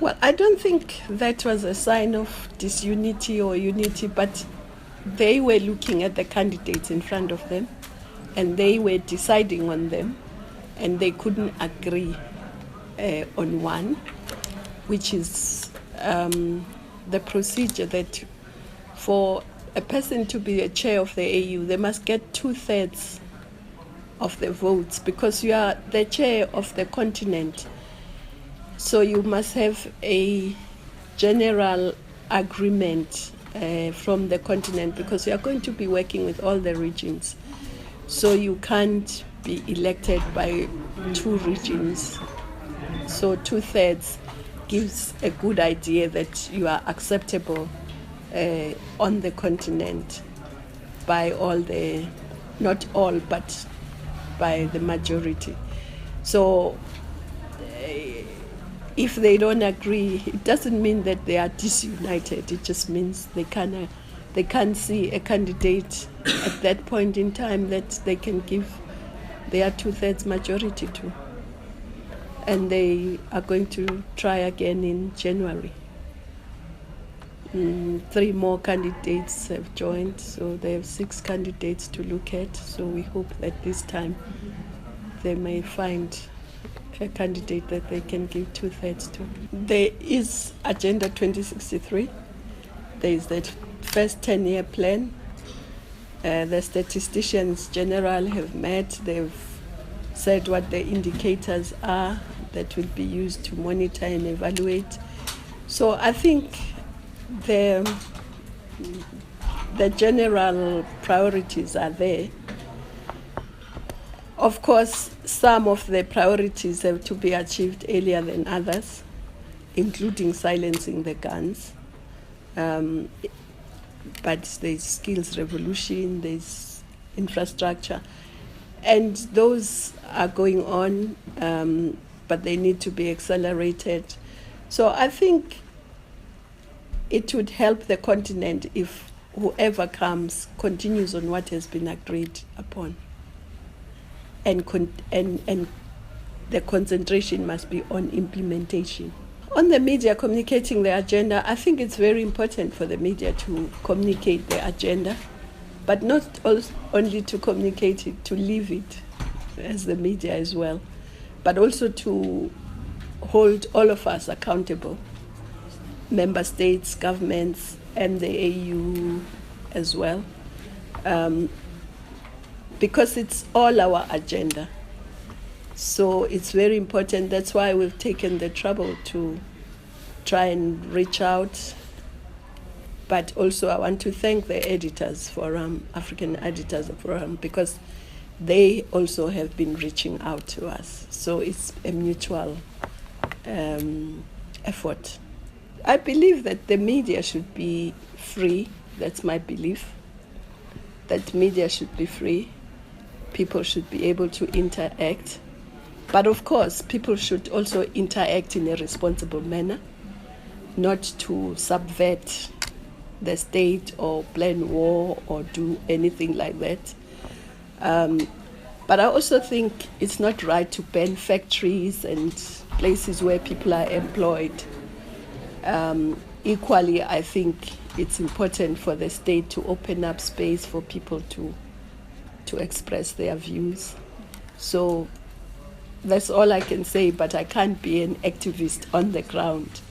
Well, I don't think that was a sign of disunity or unity, but they were looking at the candidates in front of them and they were deciding on them, and they couldn't agree on one, which is the procedure that for a person to be a chair of the AU, they must get 2/3 of the votes, because you are the chair of the continent. So you must have a general agreement from the continent, because you are going to be working with all the regions. So you can't be elected by 2 regions. So 2/3 gives a good idea that you are acceptable on the continent by all the, not all, but by the majority. So if they don't agree, it doesn't mean that they are disunited. It just means they can't see a candidate at that point in time that they can give their 2/3 majority to. And they are going to try again in January. 3 more candidates have joined, so they have 6 candidates to look at. So we hope that this time they may find a candidate that they can give 2/3 to. There is Agenda 2063. There is that first 10-year plan. The statisticians general have met. They've said what the indicators are that will be used to monitor and evaluate. So I think the general priorities are there. Of course, some of the priorities have to be achieved earlier than others, including silencing the guns. But there's skills revolution, there's infrastructure, and those are going on, but they need to be accelerated. So I think it would help the continent if whoever comes continues on what has been agreed upon. And the concentration must be on implementation. On the media communicating the agenda, I think it's very important for the media to communicate the agenda, but not only to communicate it, to live it as the media as well, but also to hold all of us accountable, member states, governments, and the AU as well. Because it's all our agenda. So it's very important. That's why we've taken the trouble to try and reach out. But also I want to thank the editors forum, African Editors Forum, because they also have been reaching out to us. So it's a mutual effort. I believe that the media should be free. That's my belief, that media should be free. People should be able to interact. But of course, people should also interact in a responsible manner, not to subvert the state or plan war or do anything like that. But I also think it's not right to ban factories and places where people are employed. Equally, I think it's important for the state to open up space for people to express their views. So that's all I can say, but I can't be an activist on the ground.